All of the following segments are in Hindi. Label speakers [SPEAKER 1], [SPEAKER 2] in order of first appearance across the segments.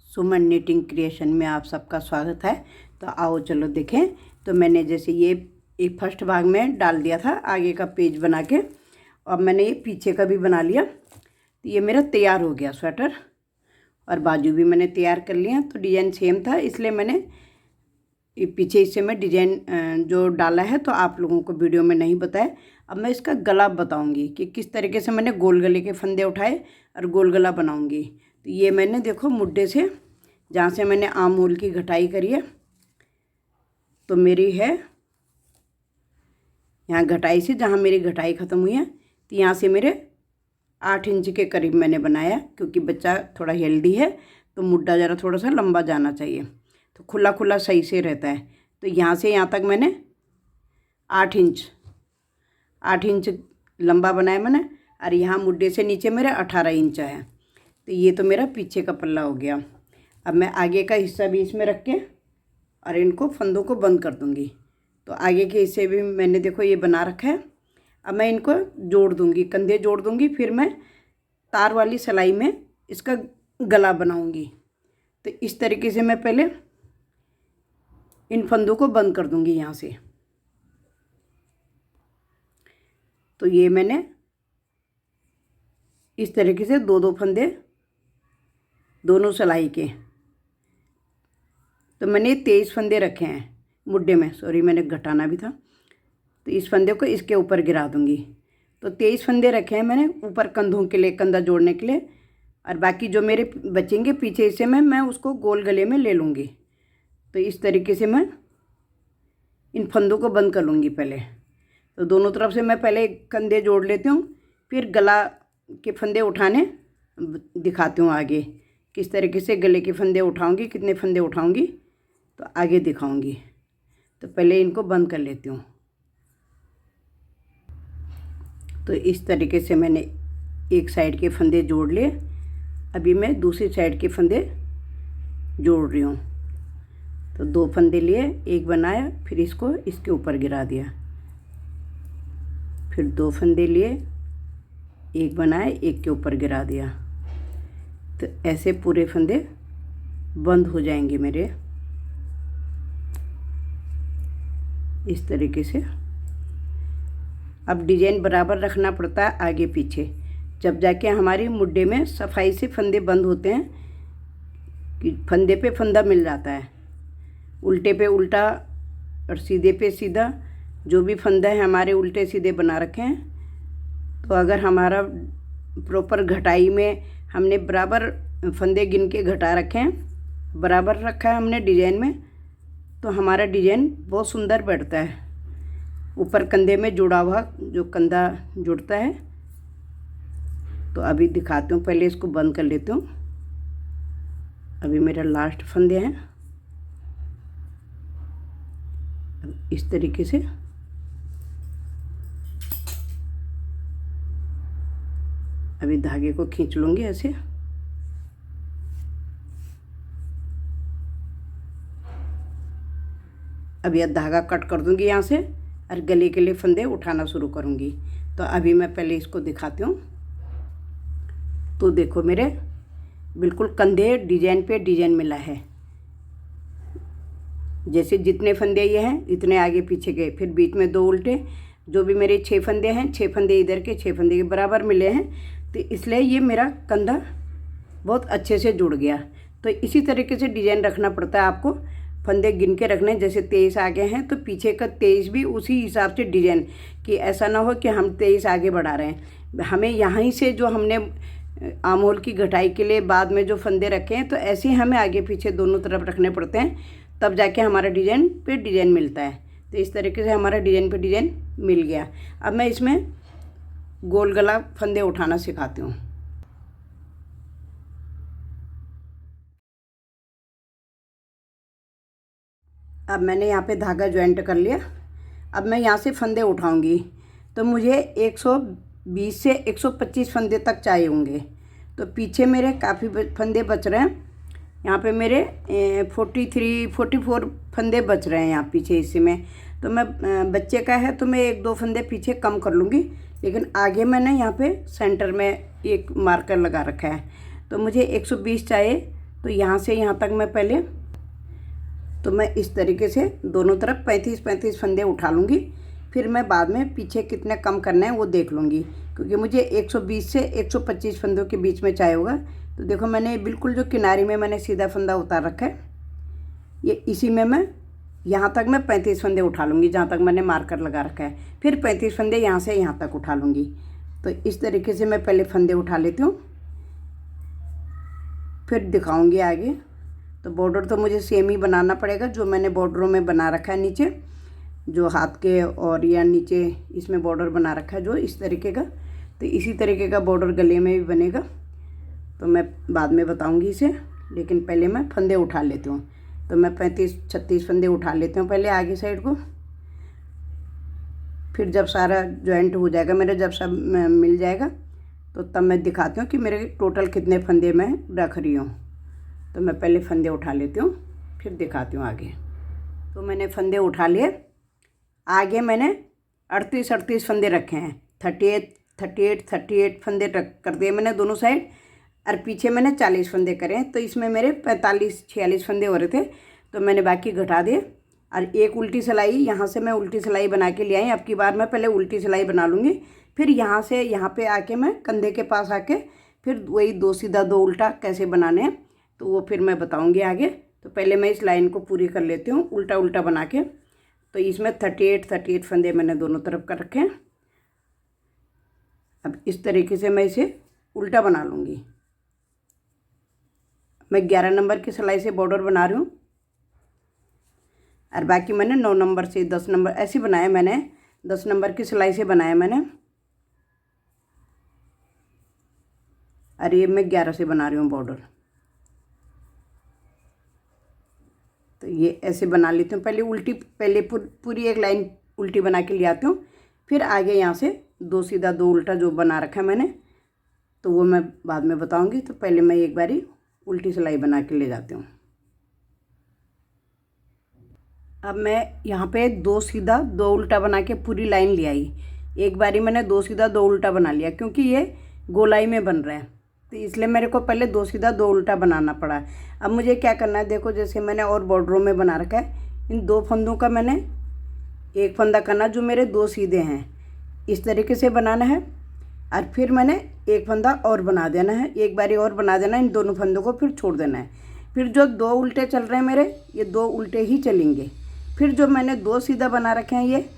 [SPEAKER 1] सुमन निटिंग क्रिएशन में आप सबका स्वागत है। तो आओ चलो देखें। तो मैंने जैसे ये एक फर्स्ट भाग में डाल दिया था आगे का पेज बना के, और मैंने ये पीछे का भी बना लिया। तो ये मेरा तैयार हो गया स्वेटर, और बाजू भी मैंने तैयार कर लिया। तो डिज़ाइन सेम था, इसलिए मैंने ये पीछे इससे मैं डिज़ाइन जो डाला है तो आप लोगों को वीडियो में नहीं बताया। अब मैं इसका गला बताऊंगी कि किस तरीके से मैंने गोल गले के फंदे उठाए और गोल गला बनाऊंगी। तो ये मैंने देखो मुड्ढे से जहाँ से मैंने आम होल की घटाई करी है, तो मेरी है यहाँ घटाई से, जहाँ मेरी घटाई ख़त्म हुई है तो यहाँ से मेरे 8 इंच के करीब मैंने बनाया, क्योंकि बच्चा थोड़ा हेल्दी है तो मुड्ढा ज़रा थोड़ा सा लंबा जाना चाहिए, तो खुला खुला सही से रहता है। तो यहाँ से यहाँ तक मैंने 8 इंच लंबा बनाया मैंने, और यहाँ मुड्ढे से नीचे मेरे 18 इंच है। तो ये तो मेरा पीछे का पल्ला हो गया। अब मैं आगे का हिस्सा भी इसमें रख के और इनको फंदों को बंद कर दूँगी। तो आगे के हिस्से भी मैंने देखो ये बना रखा है। अब मैं इनको जोड़ दूँगी, कंधे जोड़ दूँगी, फिर मैं तार वाली सिलाई में इसका गला बनाऊँगी। तो इस तरीके से मैं पहले इन फंदों को बंद कर दूँगी यहाँ से। तो ये मैंने इस तरीके से दो फंदे दोनों सिलाई के, तो मैंने 23 फंदे रखे हैं मुड्ढे में। सॉरी, मैंने घटाना भी था। तो इस फंदे को इसके ऊपर गिरा दूँगी। तो 23 फंदे रखे हैं मैंने ऊपर कंधों के लिए, कंधा जोड़ने के लिए, और बाकी जो मेरे बचेंगे पीछे हिस्से में मैं उसको गोल गले में ले लूँगी। तो इस तरीके से मैं इन फंदों को बंद कर लूँगी पहले। तो दोनों तरफ से मैं पहले कंधे जोड़ लेती हूँ, फिर गला के फंदे उठाने दिखाती हूँ आगे, किस तरीके से गले के फंदे उठाऊँगी, कितने फंदे उठाऊँगी तो आगे दिखाऊँगी। तो पहले इनको बंद कर लेती हूँ। तो इस तरीके से मैंने एक साइड के फंदे जोड़ लिए। अभी मैं दूसरी साइड के फंदे जोड़ रही हूँ। तो 2 फंदे लिए, एक बनाया, फिर इसको इसके ऊपर गिरा दिया, फिर 2 फंदे लिए, एक बनाया, एक के ऊपर गिरा दिया। तो ऐसे पूरे फंदे बंद हो जाएंगे मेरे, इस तरीके से। अब डिजाइन बराबर रखना पड़ता है आगे पीछे, जब जाके हमारी मुड्ढे में सफाई से फंदे बंद होते हैं, कि फंदे पे फंदा मिल जाता है, उल्टे पे उल्टा और सीधे पे सीधा। जो भी फंदा है हमारे उल्टे सीधे बना रखे हैं। तो अगर हमारा प्रॉपर घटाई में हमने बराबर फंदे गिन के घटा रखे हैं, बराबर रखा है हमने डिजाइन में, तो हमारा डिजाइन बहुत सुंदर बैठता है। ऊपर कंधे में जुड़ा हुआ जो कंधा जुड़ता है। तो अभी दिखाती हूँ, पहले इसको बंद कर लेती हूँ। अभी मेरा लास्ट फंदे हैं। इस तरीके से अभी धागे को खींच लूँगी ऐसे। अभी यह धागा कट कर दूँगी यहाँ से, और गले के लिए फंदे उठाना शुरू करूँगी। तो अभी मैं पहले इसको दिखाती हूँ। तो देखो मेरे बिल्कुल कंधे डिजाइन पे डिजाइन मिला है। जैसे जितने फंदे ये हैं इतने आगे पीछे गए, फिर बीच में 2 उल्टे, जो भी मेरे 6 फंदे हैं, 6 फंदे इधर के, 6 फंदे के बराबर मिले हैं। तो इसलिए ये मेरा कंधा बहुत अच्छे से जुड़ गया। तो इसी तरीके से डिजाइन रखना पड़ता है आपको, फंदे गिन के रखने। जैसे 23 आगे हैं तो पीछे का 23 भी उसी हिसाब से डिजाइन, कि ऐसा ना हो कि हम 23 आगे बढ़ा रहे हैं। हमें यहाँ से जो हमने आम होल की घटाई के लिए बाद में जो फंदे रखे हैं, तो ऐसे ही हमें आगे पीछे दोनों तरफ रखने पड़ते हैं, तब जाके हमारा डिजाइन पे डिजाइन मिलता है। तो इस तरीके से हमारा डिजाइन पे डिजाइन मिल गया। अब मैं इसमें गोल गला फंदे उठाना सिखाती हूँ। अब मैंने यहाँ पे धागा ज्वाइंट कर लिया। अब मैं यहाँ से फंदे उठाऊंगी। तो मुझे 120 से 125 फंदे तक चाहिए होंगे। तो पीछे मेरे काफ़ी फंदे बच रहे हैं। यहाँ पे मेरे 44 फंदे बच रहे हैं यहाँ पीछे हिस्से में। तो मैं बच्चे का है तो मैं 1-2 फंदे पीछे कम कर लूँगी, लेकिन आगे मैंने यहाँ पे सेंटर में एक मार्कर लगा रखा है। तो मुझे 120 चाहिए। तो यहाँ से यहाँ तक मैं पहले तो मैं इस तरीके से दोनों तरफ 35-35 फंदे उठा लूँगी। फिर मैं बाद में पीछे कितने कम करने हैं वो देख लूँगी, क्योंकि मुझे 120 से 125 फंदों के बीच में चाहिए होगा। तो देखो मैंने बिल्कुल जो किनारे में मैंने सीधा फंदा उतार रखा है, ये इसी में मैं यहाँ तक मैं 35 फंदे उठा लूँगी जहाँ तक मैंने मार्कर लगा रखा है। फिर 35 फंदे यहाँ से यहाँ तक उठा लूँगी। तो इस तरीके से मैं पहले फंदे उठा लेती हूँ, फिर दिखाऊँगी आगे। तो बॉर्डर तो मुझे सेम ही बनाना पड़ेगा जो मैंने बॉर्डरों में बना रखा है, नीचे जो हाथ के और या नीचे इसमें बॉर्डर बना रखा है जो इस तरीके का। तो इसी तरीके का बॉर्डर गले में भी बनेगा, तो मैं बाद में बताऊंगी इसे, लेकिन पहले मैं फंदे उठा लेती हूँ। तो मैं 35-36 फंदे उठा लेती हूँ पहले आगे साइड को। फिर जब सारा जॉइंट हो जाएगा मेरा, जब सब मिल जाएगा तो तब मैं दिखाती हूँ कि मेरे टोटल कितने फंदे मैं रख रही हूँ। तो मैं पहले फंदे उठा लेती हूँ, फिर दिखाती हूँ आगे। तो मैंने फंदे उठा लिए। आगे मैंने 38 फंदे रखे हैं, 38 फंदे कर दिए मैंने दोनों साइड, और पीछे मैंने 40 फंदे करे हैं। तो इसमें मेरे 45-46 फंदे हो रहे थे, तो मैंने बाकी घटा दिए। और एक उल्टी सिलाई यहाँ से मैं उल्टी सिलाई बना के ले आई। अब की बार मैं पहले उल्टी सिलाई बना लूँगी, फिर यहाँ से यहाँ पे आके मैं कंधे के पास आके फिर वही 2 सीधा 2 उल्टा कैसे बनाने हैं तो वो फिर मैं बताऊँगी आगे। तो पहले मैं इस लाइन को पूरी कर लेती हूँ उल्टा उल्टा बना के। तो इसमें 38 फंदे मैंने दोनों तरफ कर रखे हैं। अब इस तरीके से मैं इसे उल्टा बना लूँगी। मैं 11 नंबर की सिलाई से बॉर्डर बना रही हूँ, और बाकी मैंने 9 नंबर से 10 नंबर ऐसे बनाया। मैंने 10 नंबर की सिलाई से बनाया मैंने, और ये मैं 11 से बना रही हूँ बॉर्डर। तो ये ऐसे बना लेती हूँ पहले उल्टी, पहले पूरी एक लाइन उल्टी बना के ले आती हूँ, फिर आगे यहाँ से 2 सीधा 2 उल्टा जो बना रखा है मैंने, तो वो मैं बाद में बताऊँगी। तो पहले मैं एक बारी उल्टी सिलाई बना के ले जाती हूँ। अब मैं यहाँ पे 2 सीधा 2 उल्टा बना के पूरी लाइन ले आई। एक बारी मैंने 2 सीधा 2 उल्टा बना लिया, क्योंकि ये गोलाई में बन रहा है, तो इसलिए मेरे को पहले 2 सीधा 2 उल्टा बनाना पड़ा। अब मुझे क्या करना है, देखो जैसे मैंने और बॉर्डरों में बना रखा है, इन 2 फंदों का मैंने एक फंदा करना जो मेरे 2 सीधे हैं, इस तरीके से बनाना है, और फिर मैंने एक फंदा और बना देना है, एक बारी और बना देना है इन दोनों फंदों को, फिर छोड़ देना है। फिर जो 2 उल्टे चल रहे हैं मेरे, ये 2 उल्टे ही चलेंगे। फिर जो मैंने 2 सीधा बना रखे हैं ये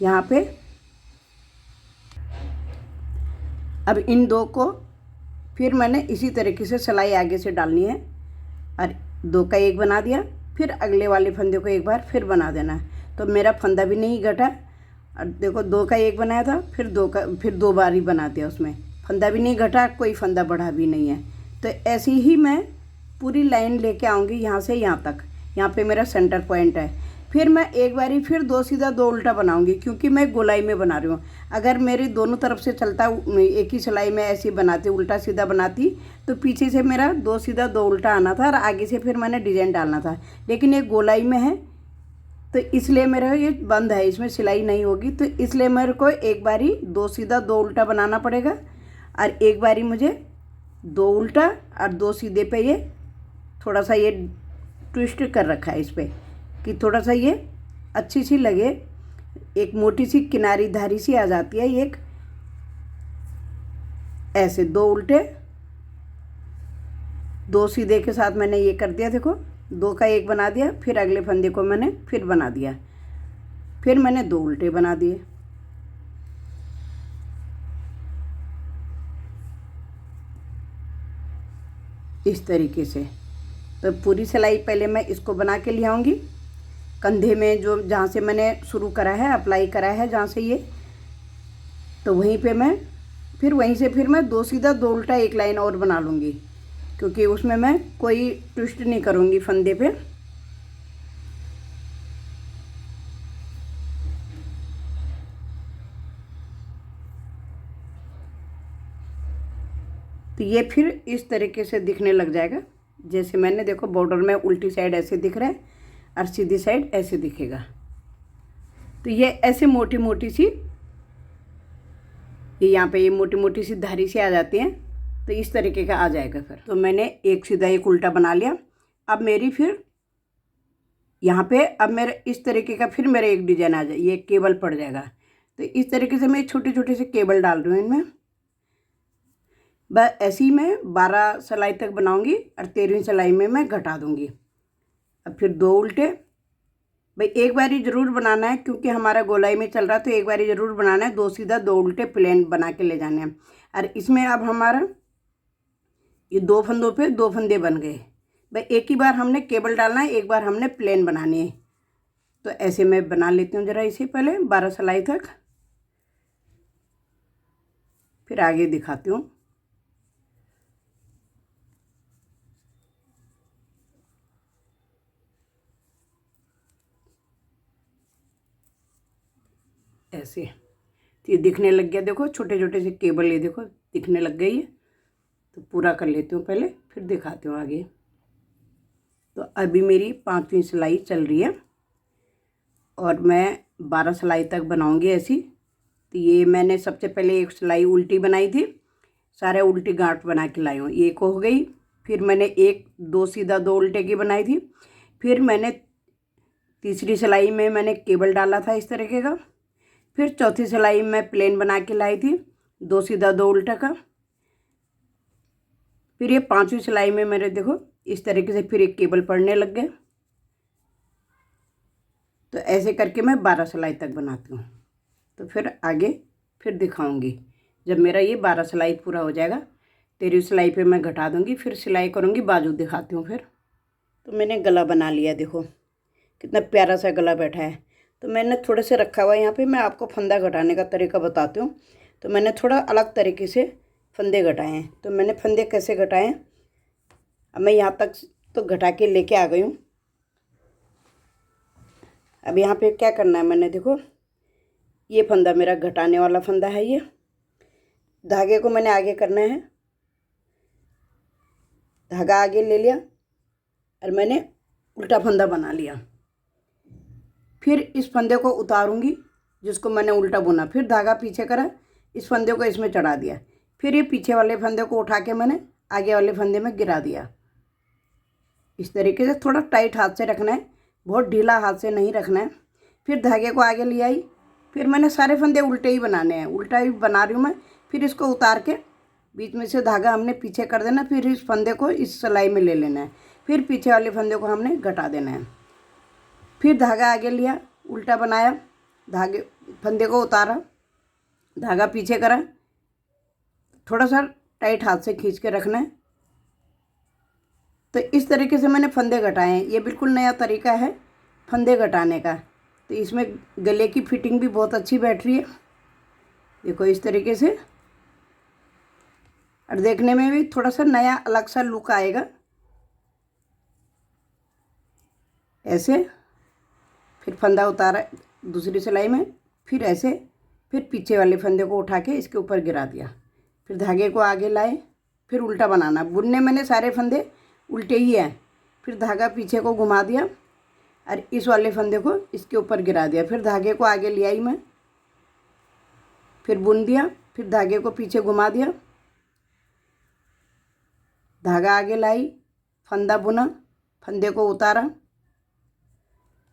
[SPEAKER 1] यहाँ पे, अब इन 2 को फिर मैंने इसी तरीके से सिलाई आगे से डालनी है, और 2 का एक बना दिया, फिर अगले वाले फंदे को एक बार फिर बना देना है। तो मेरा फंदा भी नहीं घटा, और देखो 2 का एक बनाया था, फिर 2 बार ही बना दिया, उसमें फंदा भी नहीं घटा, कोई फंदा बढ़ा भी नहीं है। तो ऐसे ही मैं पूरी लाइन लेके आऊँगी यहाँ से यहाँ तक। यहाँ पे मेरा सेंटर पॉइंट है। फिर मैं एक बारी फिर 2 सीधा 2 उल्टा बनाऊंगी, क्योंकि मैं गोलाई में बना रही हूँ। अगर मेरी दोनों तरफ से चलता एक ही सिलाई में ऐसी बनाती उल्टा सीधा बनाती, तो पीछे से मेरा 2 सीधा 2 उल्टा आना था, और आगे से फिर मैंने डिजाइन डालना था। लेकिन ये गोलाई में है, तो इसलिए मेरा ये बंद है, इसमें सिलाई नहीं होगी। तो इसलिए मेरे को एक बारी 2 सीधा 2 उल्टा बनाना पड़ेगा, और एक बारी मुझे 2 उल्टा और 2 सीधे पे ये थोड़ा सा ये ट्विस्ट कर रखा है इस पर, कि थोड़ा सा ये अच्छी सी लगे, एक मोटी सी किनारी धारी सी आ जाती है। एक ऐसे 2 उल्टे 2 सीधे के साथ मैंने ये कर दिया, देखो 2 का एक बना दिया, फिर अगले फंदे को मैंने फिर बना दिया, फिर मैंने 2 उल्टे बना दिए। इस तरीके से तो पूरी सिलाई पहले मैं इसको बना के ले आऊँगी कंधे में, जो जहाँ से मैंने शुरू करा है, अप्लाई करा है जहाँ से ये, तो वहीं पे मैं फिर वहीं से फिर मैं 2 सीधा 2 उल्टा एक लाइन और बना लूँगी, क्योंकि उसमें मैं कोई ट्विस्ट नहीं करूँगी फंदे पे। तो ये फिर इस तरीके से दिखने लग जाएगा, जैसे मैंने देखो बॉर्डर में उल्टी साइड ऐसे दिख रहा है और सीधी साइड ऐसे दिखेगा। तो ये ऐसे मोटी मोटी सी, ये यहाँ पे ये मोटी मोटी सी धारी सी आ जाती हैं, तो इस तरीके का आ जाएगा। फिर तो मैंने एक सीधा एक उल्टा बना लिया। अब मेरी फिर यहाँ पे अब मेरे इस तरीके का फिर मेरा एक डिजाइन आ जाए, ये केबल पड़ जाएगा। तो इस तरीके से मैं छोटे छोटे से केबल डाल रही हूँ इनमें। बस ऐसे ही मैं 12 सिलाई तक बनाऊंगी और 13वीं सिलाई में मैं घटा दूंगी। अब फिर 2 उल्टे, भाई एक बारी ज़रूर बनाना है क्योंकि हमारा गोलाई में चल रहा है, तो एक बारी ज़रूर बनाना है। 2 सीधा 2 उल्टे प्लेन बना के ले जाने हैं। और इसमें अब हमारा ये 2 फंदों पे 2 फंदे बन गए। भाई एक ही बार हमने केबल डालना है, एक बार हमने प्लेन बनानी है। तो ऐसे मैं बना लेती हूँ ज़रा इसे पहले 12 सिलाई तक, फिर आगे दिखाती हूँ। ऐसे तो ये दिखने लग गया, देखो छोटे छोटे से केबल ये देखो दिखने लग गई है। तो पूरा कर लेती हूँ पहले, फिर दिखाती हूँ आगे। तो अभी मेरी 5वीं सिलाई चल रही है और मैं 12 सिलाई तक बनाऊंगी ऐसी। तो ये मैंने सबसे पहले एक सिलाई उल्टी बनाई थी, सारे उल्टी गांठ बना के लाई हूँ, एक हो गई। फिर मैंने 2 सीधा 2 उल्टे की बनाई थी। फिर मैंने तीसरी सिलाई में मैंने केबल डाला था इस तरीके का। फिर चौथी सिलाई में प्लेन बना के लाई थी 2 सीधा 2 उल्टा का। फिर ये 5वीं सिलाई में मेरे देखो इस तरीके से फिर एक केबल पड़ने लग गए। तो ऐसे करके मैं 12 सिलाई तक बनाती हूँ। तो फिर आगे फिर दिखाऊंगी जब मेरा ये 12 सिलाई पूरा हो जाएगा। 13वीं सिलाई पे मैं घटा दूंगी, फिर सिलाई करूँगी, बाजू दिखाती हूँ फिर। तो मैंने गला बना लिया, देखो कितना प्यारा सा गला बैठा है। तो मैंने थोड़े से रखा हुआ है यहाँ पे, मैं आपको फंदा घटाने का तरीका बताती हूँ। तो मैंने थोड़ा अलग तरीके से फंदे घटाए हैं। तो मैंने फंदे कैसे घटाए हैं, अब मैं यहाँ तक तो घटा के लेके आ गई हूँ। अब यहाँ पे क्या करना है, मैंने देखो ये फंदा मेरा घटाने वाला फंदा है। ये धागे को मैंने आगे करना है, धागा आगे ले लिया और मैंने उल्टा फंदा बना लिया। फिर इस फंदे को उतारूंगी जिसको मैंने उल्टा बुना, फिर धागा पीछे करा, इस फंदे को इसमें चढ़ा दिया। फिर ये पीछे वाले फंदे को उठा के मैंने आगे वाले फंदे में गिरा दिया। इस तरीके से थोड़ा टाइट हाथ से रखना है, बहुत ढीला हाथ से नहीं रखना है। फिर धागे को आगे ले आई, फिर मैंने सारे फंदे उल्टे ही बनाने हैं, उल्टा ही बना रही हूँ मैं। फिर इसको उतार के बीच में से धागा हमने पीछे कर देना, फिर इस फंदे को इस सिलाई में ले लेना है, फिर पीछे वाले फंदे को हमने घटा देना है। फिर धागा आगे लिया, उल्टा बनाया, धागे फंदे को उतारा, धागा पीछे करा, थोड़ा सा टाइट हाथ से खींच के रखना है। तो इस तरीके से मैंने फंदे घटाए हैं। ये बिल्कुल नया तरीका है फंदे घटाने का। तो इसमें गले की फिटिंग भी बहुत अच्छी बैठ रही है, देखो इस तरीके से। और देखने में भी थोड़ा सा नया अलग सा लुक आएगा ऐसे। फिर फंदा उतारा दूसरी सिलाई में, फिर ऐसे, फिर पीछे वाले फंदे को उठा के इसके ऊपर गिरा दिया, फिर धागे को आगे लाए, फिर उल्टा बनाना। बुनने मैंने सारे फंदे उल्टे ही हैं। फिर धागा पीछे को घुमा दिया और इस वाले फंदे को इसके ऊपर गिरा दिया, फिर धागे को आगे ले आई मैं, फिर बुन दिया, फिर धागे को पीछे घुमा दिया, धागा आगे लाई, फंदा बुना, फंदे को उतारा,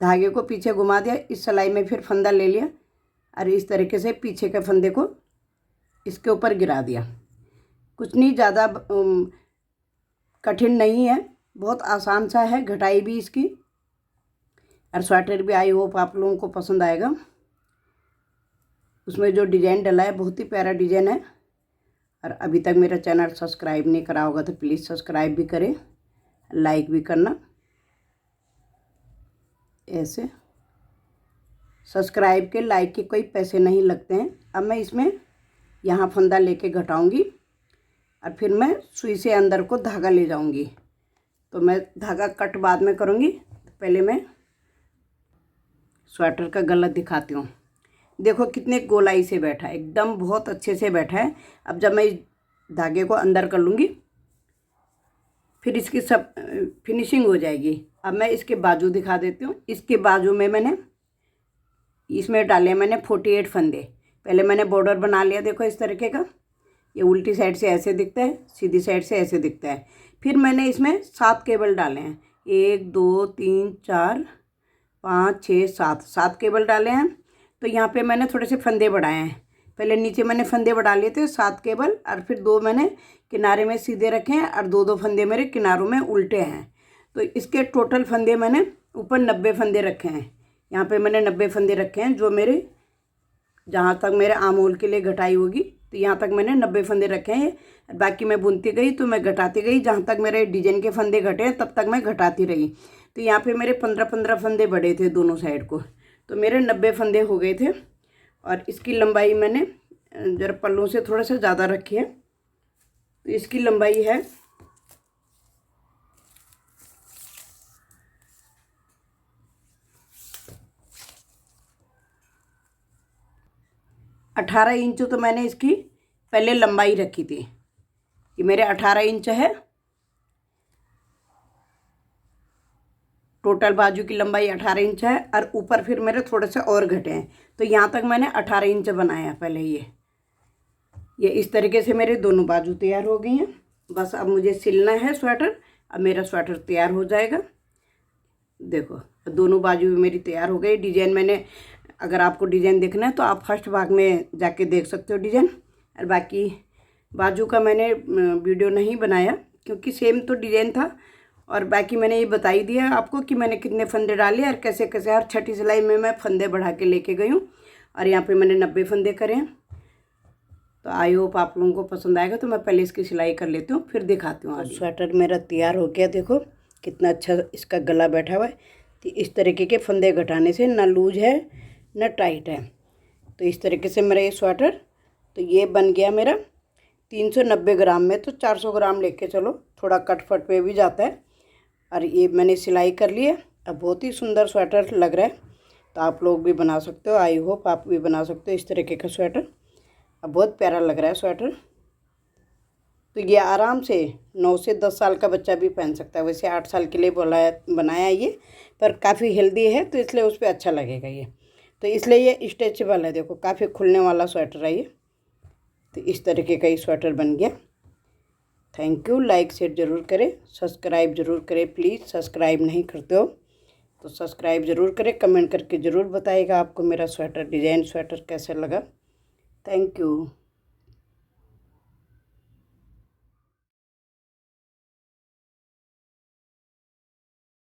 [SPEAKER 1] धागे को पीछे घुमा दिया, इस सिलाई में फिर फंदा ले लिया और इस तरीके से पीछे के फंदे को इसके ऊपर गिरा दिया। कुछ नहीं, ज़्यादा कठिन नहीं है, बहुत आसान सा है, घटाई भी इसकी। और स्वेटर भी आई होप आप लोगों को पसंद आएगा। उसमें जो डिज़ाइन डला है बहुत ही प्यारा डिज़ाइन है। और अभी तक मेरा चैनल सब्सक्राइब नहीं करा होगा तो प्लीज़ सब्सक्राइब भी करें, लाइक भी करना। ऐसे सब्सक्राइब के लाइक के कोई पैसे नहीं लगते हैं। अब मैं इसमें यहाँ फंदा लेके घटाऊंगी और फिर मैं सुई से अंदर को धागा ले जाऊंगी। तो मैं धागा कट बाद में करूंगी, पहले मैं स्वेटर का गला दिखाती हूँ। देखो कितने गोलाई से बैठा है, एकदम बहुत अच्छे से बैठा है। अब जब मैं इस धागे को अंदर कर लूँगी फिर इसकी सब फिनिशिंग हो जाएगी। अब मैं इसके बाजू दिखा देती हूँ। इसके बाजू में मैंने इसमें डाले मैंने 48 फंदे। पहले मैंने बॉर्डर बना लिया, देखो इस तरीके का। ये उल्टी साइड से ऐसे दिखता है, सीधी साइड से ऐसे दिखता है। फिर मैंने इसमें 7 केबल डाले हैं, 1 2 3 4 5 6 7, 7 केबल डाले हैं। तो यहाँ पे मैंने थोड़े से फंदे बढ़ाए हैं। पहले नीचे मैंने फंदे बढ़ा लिए थे 7 केबल, और फिर 2 मैंने किनारे में सीधे रखे हैं और 2 फंदे मेरे किनारों में उल्टे हैं। तो इसके टोटल फंदे मैंने ऊपर 90 फंदे रखे हैं। यहाँ पे मैंने 90 फंदे रखे हैं, जो मेरे जहाँ तक मेरे आम होल के लिए घटाई होगी, तो यहाँ तक मैंने 90 फंदे रखे हैं। बाकी मैं बुनती गई तो मैं घटाती गई, जहाँ तक मेरे डिजाइन के फंदे घटे हैं तब तक मैं घटाती रही। तो यहाँ पे मेरे 15-15 फंदे बढ़े थे दोनों साइड को, तो मेरे 90 फंदे हो गए थे। और इसकी लंबाई मैंने जरा पल्लों से थोड़ा सा ज़्यादा रखी है। तो इसकी लंबाई है 18 इंच। तो मैंने इसकी पहले लंबाई रखी थी, ये मेरे 18 इंच है। टोटल बाजू की लंबाई 18 इंच है, और ऊपर फिर मेरे थोड़े से और घटे हैं, तो यहाँ तक मैंने 18 इंच बनाया पहले। ये इस तरीके से मेरे दोनों बाजू तैयार हो गई हैं। बस अब मुझे सिलना है स्वेटर, अब मेरा स्वेटर तैयार हो जाएगा। देखो दोनों बाजू भी मेरी तैयार हो गई। डिजाइन मैंने, अगर आपको डिजाइन देखना है तो आप फर्स्ट भाग में जाके देख सकते हो डिजाइन, और बाकी बाजू का मैंने वीडियो नहीं बनाया क्योंकि सेम तो डिजाइन था। और बाकी मैंने ये बता ही दिया आपको कि मैंने कितने फंदे डाले और कैसे कैसे हर छठी सिलाई में मैं फंदे बढ़ा के लेके गई हूँ। और यहाँ पे मैंने 90 फंदे करे हैं। तो आई होप आप लोगों को पसंद आएगा। तो मैं पहले इसकी सिलाई कर लेती हूँ, फिर दिखाती हूँ। स्वेटर मेरा तैयार हो गया, देखो कितना अच्छा इसका गला बैठा हुआ है। तो इस तरीके के फंदे घटाने से ना लूज है ना टाइट है। तो इस तरीके से मेरा ये स्वेटर, तो ये बन गया मेरा 390 ग्राम में। तो 400 ग्राम लेके चलो, थोड़ा कटफट पे भी जाता है। और ये मैंने सिलाई कर ली है। अब बहुत ही सुंदर स्वेटर लग रहा है, तो आप लोग भी बना सकते हो। आई होप आप भी बना सकते हो इस तरीके का स्वेटर। अब बहुत प्यारा लग रहा है स्वेटर। तो ये आराम से 9 से 10 साल का बच्चा भी पहन सकता है। वैसे 8 साल के लिए बनाया ये, पर काफ़ी हेल्दी है तो इसलिए उस पर अच्छा लगेगा ये। तो इसलिए ये स्ट्रेचेबल है, देखो काफ़ी खुलने वाला स्वेटर है ये। तो इस तरीके का ये स्वेटर बन गया। Thank you. लाइक शेयर ज़रूर करें, सब्सक्राइब ज़रूर करें प्लीज़। सब्सक्राइब नहीं करते हो तो सब्सक्राइब ज़रूर करें। कमेंट करके ज़रूर बताइएगा आपको मेरा स्वेटर डिज़ाइन स्वेटर कैसा लगा। Thank you.